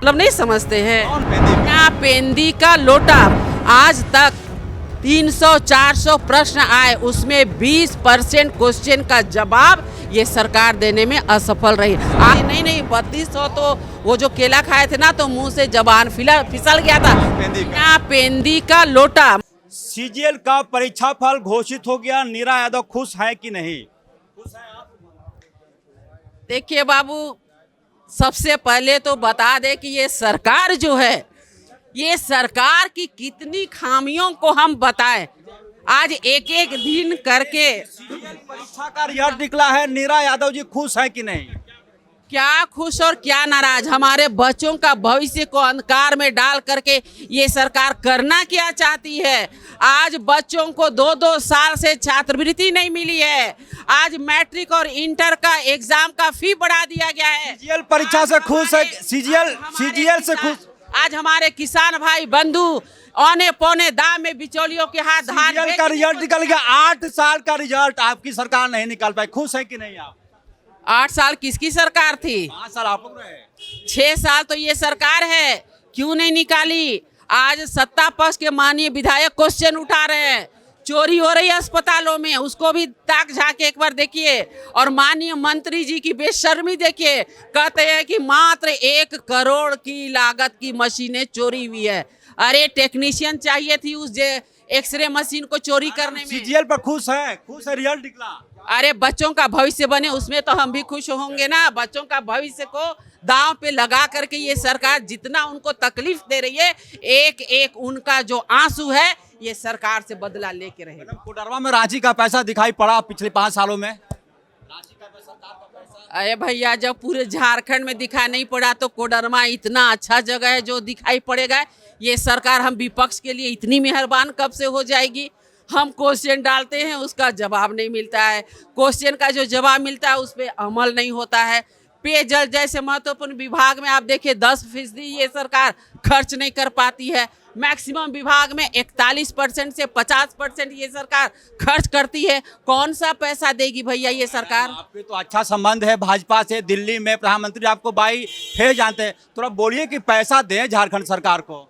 मतलब नहीं समझते हैं। क्या पेंदी का लोटा आज तक 300-400 प्रश्न आए, उसमें 20% क्वेश्चन का जवाब ये सरकार देने में असफल रही। आज नहीं 3200 तो वो जो केला खाए थे ना तो मुंह से जबान फिसल गया था। क्या पेंदी का लोटा। सीजीएल का परीक्षा फल घोषित हो गया, नीरा यादव खुश है कि नहीं? देखिए बाबू, सबसे पहले तो बता दे कि ये सरकार जो है, ये सरकार की कितनी खामियों को हम बताएं। आज एक एक दिन करके परीक्षा का रिजल्ट निकला है, नीरा यादव जी खुश है कि नहीं? क्या खुश और क्या नाराज। हमारे बच्चों का भविष्य को अंधकार में डाल करके ये सरकार करना क्या चाहती है। आज बच्चों को 2-2 साल से छात्रवृत्ति नहीं मिली है। आज मैट्रिक और इंटर का एग्जाम का फी बढ़ा दिया गया है। सीजीएल परीक्षा से खुश है? सीजीएल से खुश? आज हमारे किसान भाई बंधु औने पौने दाम में बिचौलियों के हाथ धान सीजीएल का रिजल्ट निकल गया। 8 साल का रिजल्ट आपकी सरकार नहीं निकाल पाई, खुश है कि नहीं आप? 8 साल किसकी सरकार थी? 5 साल आप लोग रहे। 6 साल तो ये सरकार है, क्यों नहीं निकाली? आज सत्ता पक्ष के माननीय विधायक क्वेश्चन उठा रहे हैं, चोरी हो रही है अस्पतालों में, उसको भी ताक झाके एक बार देखिए। और माननीय मंत्री जी की बेशर्मी देखिए, कहते हैं कि मात्र 1 करोड़ की लागत की मशीनें चोरी हुई है। अरे टेक्नीशियन चाहिए थी उस एक्सरे मशीन को चोरी करने में। सीजीएल पर खुश है रिजल्ट निकला। अरे बच्चों का भविष्य बने, उसमें तो हम भी खुश होंगे ना। बच्चों का भविष्य को दांव पे लगा करके ये सरकार जितना उनको तकलीफ दे रही है, एक एक उनका जो आंसू है ये सरकार से बदला लेके रहेगा। कोडरमा में रांची का पैसा दिखाई पड़ा पिछले 5 सालों में। अरे भैया, जब पूरे झारखंड में दिखाई नहीं पड़ा तो कोडरमा इतना अच्छा जगह है जो दिखाई पड़ेगा। ये सरकार हम विपक्ष के लिए इतनी मेहरबान कब से हो जाएगी। हम क्वेश्चन डालते हैं, उसका जवाब नहीं मिलता है। क्वेश्चन का जो जवाब मिलता है उस पर अमल नहीं होता है। पेयजल जैसे महत्वपूर्ण विभाग में आप देखिए 10% ये सरकार खर्च नहीं कर पाती है। मैक्सिमम विभाग में 41% से 50% ये सरकार खर्च करती है। कौन सा पैसा देगी भैया ये सरकार? आपके तो अच्छा संबंध है भाजपा से, दिल्ली में प्रधानमंत्री आपको बाई फेर जानते हैं, थोड़ा बोलिए कि पैसा दें झारखंड सरकार को।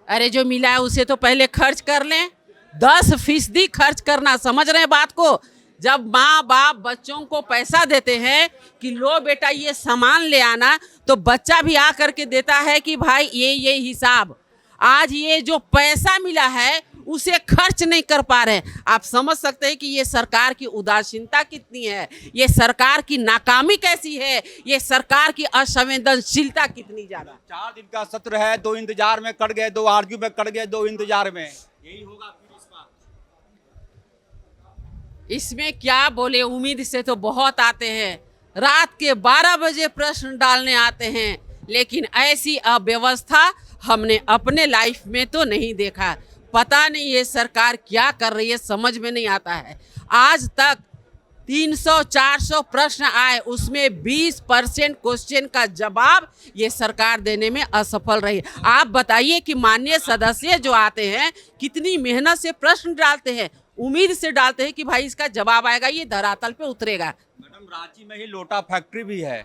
अरे जो मिला है उसे तो पहले खर्च कर लें। 10% खर्च करना, समझ रहे हैं बात को? जब माँ बाप बच्चों को पैसा देते हैं कि लो बेटा ये सामान ले आना, तो बच्चा भी आ करके देता है कि भाई ये हिसाब। आज ये जो पैसा मिला है उसे खर्च नहीं कर पा रहे हैं। आप समझ सकते हैं कि ये सरकार की उदासीनता कितनी है, ये सरकार की नाकामी कैसी है, ये सरकार की असंवेदनशीलता कितनी ज्यादा। 4 दिन का सत्र है, 2 इंतजार में कट गए, 2 आर्ग्यू में कट गए, 2 इंतजार में, यही होगा फिर इसमें क्या बोले। उम्मीद से तो बहुत आते हैं, रात के 12 बजे प्रश्न डालने आते हैं, लेकिन ऐसी अव्यवस्था हमने अपने लाइफ में तो नहीं देखा। पता नहीं ये सरकार क्या कर रही है, समझ में नहीं आता है। आज तक 300-400 प्रश्न आए, उसमें 20% क्वेश्चन का जवाब ये सरकार देने में असफल रही। आप बताइए कि माननीय सदस्य जो आते हैं कितनी मेहनत से प्रश्न डालते हैं, उम्मीद से डालते हैं कि भाई इसका जवाब आएगा, ये धरातल पे उतरेगा। मैडम रांची में ही लोटा फैक्ट्री भी है।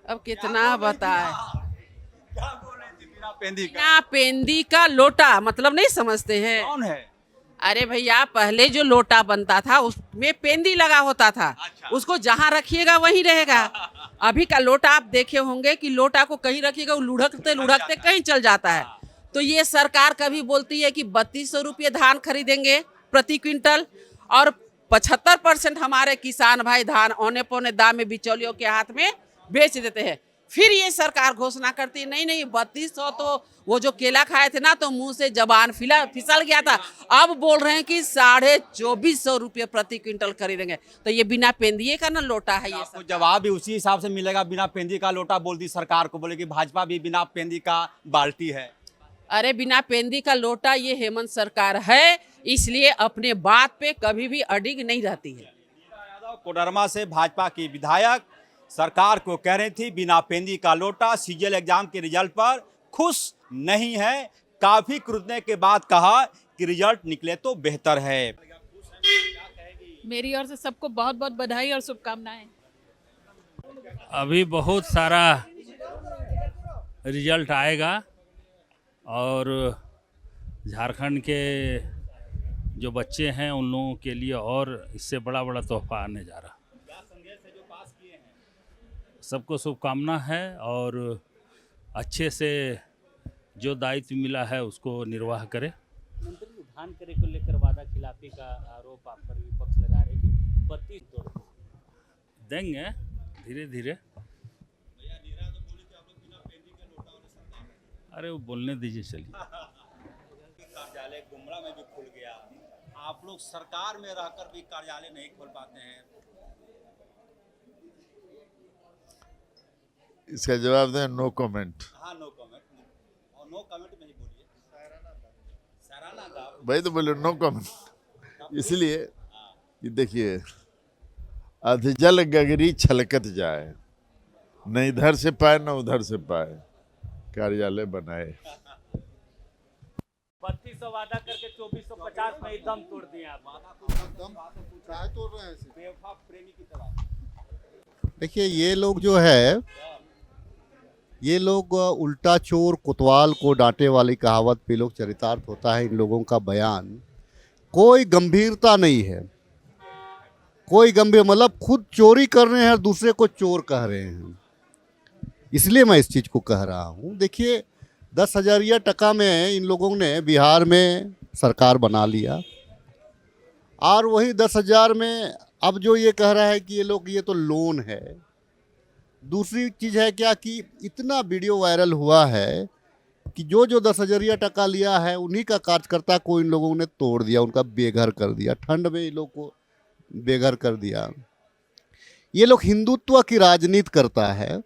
अब कितना बताए। क्या बोले पेंदी का? बिना पेंदी का लोटा मतलब नहीं समझते हैं। कौन है? अरे भैया, पहले जो लोटा बनता था उसमें पेंदी लगा होता था। अच्छा। उसको जहां रखिएगा वहीं रहेगा। अभी का लोटा आप देखे होंगे कि लोटा को कहीं रखिएगा वो लुढ़कते लुढ़कते कहीं चल जाता है। तो ये सरकार कभी बोलती है कि 3200 रुपये धान खरीदेंगे प्रति क्विंटल, और 75% हमारे किसान भाई धान औने पौने दाम में बिचौलियों के हाथ में बेच देते हैं। फिर ये सरकार घोषणा करती है नहीं 3200 तो वो जो केला खाए थे ना तो मुंह से जबान फिसल गया था। अब बोल रहे हैं कि 2450 रुपये प्रति क्विंटल खरीदेंगे। तो ये बिना पेंदिए का ना लोटा है। ये आपको जवाब भी उसी हिसाब से मिलेगा, बिना पेंदी का लोटा बोल दी सरकार को, बोले कि भाजपा भी बिना पेंदी का बाल्टी है। अरे बिना पेंदी का लोटा ये हेमंत सरकार है, इसलिए अपने बात पे कभी भी अडिग नहीं रहती है। कोडरमा से भाजपा की विधायक सरकार को कह रही थी बिना पेंदी का लोटा। सीजीएल एग्जाम के रिजल्ट पर खुश नहीं है, काफी क्रुदने के बाद कहा कि रिजल्ट निकले तो बेहतर है। मेरी ओर से सबको बहुत बहुत बधाई और शुभकामनाएं। अभी बहुत सारा रिजल्ट आएगा और झारखंड के जो बच्चे हैं उन लोगों के लिए और इससे बड़ा बड़ा तोहफा आने जा रहा। क्या संदेश है जो पास किए हैं? सबको शुभकामना है और अच्छे से जो दायित्व मिला है उसको निर्वाह करे। मंत्री धान करे को लेकर वादा खिलाफी का आरोप आप पर विपक्ष लगा रहे कि 32 तोड़ देंगे धीरे धीरे। अरे वो बोलने दीजिए, चलिए। कार्यालय गुमला में भी खुल गया, आप लोग सरकार में रहकर भी कार्यालय नहीं खोल पाते हैं। इसका जवाब दें, नो कमेंट। हाँ, नो कमेंट। और नो कमेंट में ही बोलिए। सराहना का भाई तो बोले नो कमेंट, इसलिए कि देखिए, अधजल गगरी छलकत जाए, न इधर से पाए न उधर से पाए, कार्यालय बनाए। 3200 वादा करके 2450 में ही दम तोड़ दिए आप। बेवफा प्रेमी की तरह। देखिए, ये लोग जो है, ये लोग उल्टा चोर कोतवाल को डांटे वाली कहावत पे लोग चरितार्थ होता है इन लोगों का बयान। कोई गंभीरता नहीं है, कोई गंभीर, मतलब खुद चोरी कर रहे हैं और दूसरे को चोर कह रहे हैं। इसलिए मैं इस चीज़ को कह रहा हूँ। देखिए, 10,000 टका में इन लोगों ने बिहार में सरकार बना लिया और वही 10,000 में अब जो ये कह रहा है कि ये लोग, ये तो लोन है। दूसरी चीज़ है क्या कि इतना वीडियो वायरल हुआ है कि जो 10,000 टका लिया है उन्हीं का कार्यकर्ता को इन लोगों ने तोड़ दिया, उनका बेघर कर दिया, ठंड में इन लोग को बेघर कर दिया। ये लोग हिंदुत्व की राजनीति करता है,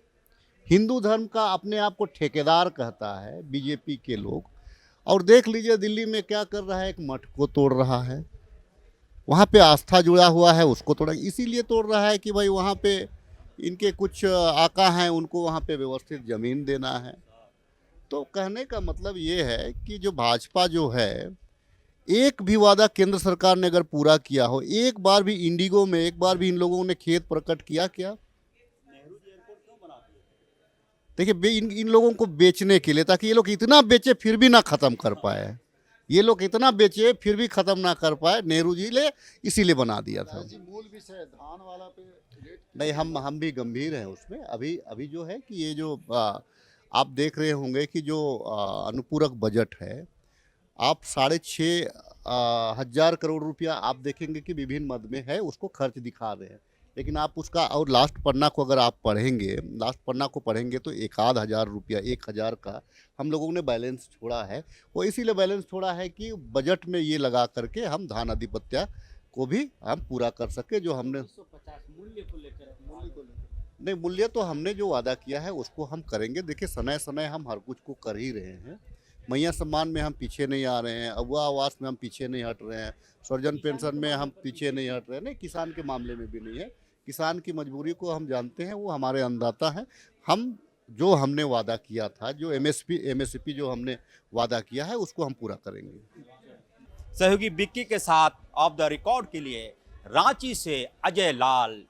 हिंदू धर्म का अपने आप को ठेकेदार कहता है बीजेपी के लोग। और देख लीजिए दिल्ली में क्या कर रहा है, एक मठ को तोड़ रहा है, वहाँ पे आस्था जुड़ा हुआ है उसको तोड़ा, इसीलिए तोड़ रहा है कि भाई वहाँ पे इनके कुछ आका हैं, उनको वहाँ पे व्यवस्थित ज़मीन देना है। तो कहने का मतलब ये है कि जो भाजपा जो है, एक भी वादा केंद्र सरकार ने अगर पूरा किया हो, एक बार भी इंडिगो में एक बार भी इन लोगों ने खेत प्रकट किया क्या? देखिए, इन लोगों को बेचने के लिए, ताकि ये लोग इतना बेचे फिर भी ना ख़त्म कर पाए, ये लोग इतना बेचे फिर भी ख़त्म ना कर पाए, नेहरू जी ने इसीलिए बना दिया था। मूल विषय धान वाला पे नहीं, हम भी गंभीर हैं उसमें। अभी जो है कि ये जो आप देख रहे होंगे कि जो अनुपूरक बजट है, आप 6,500 हजार करोड़ रुपया आप देखेंगे कि विभिन्न मद में है, उसको खर्च दिखा रहे हैं। लेकिन आप उसका और लास्ट पन्ना को अगर आप पढ़ेंगे, लास्ट पन्ना को पढ़ेंगे तो 1,000 रुपया, 1,000 का हम लोगों ने बैलेंस छोड़ा है। वो इसीलिए बैलेंस छोड़ा है कि बजट में ये लगा करके हम धान अधिपत्य को भी हम पूरा कर सके। जो हमने 150 मूल्य को लेकर नहीं, मूल्य तो हमने जो वादा किया है उसको हम करेंगे। देखिए, समय समय हम हर कुछ को कर ही रहे हैं। मैया सम्मान में हम पीछे नहीं आ रहे हैं, अगवा आवास में हम पीछे नहीं हट रहे हैं, सर्जन पेंशन में हम पीछे नहीं हट रहे हैं। नहीं, किसान के मामले में भी नहीं है। किसान की मजबूरी को हम जानते हैं, वो हमारे अन्नदाता हैं। हम जो हमने वादा किया था, जो एमएसपी जो हमने वादा किया है उसको हम पूरा करेंगे। सहयोगी बिक्की के साथ ऑफ द रिकॉर्ड के लिए रांची से अजय लाल।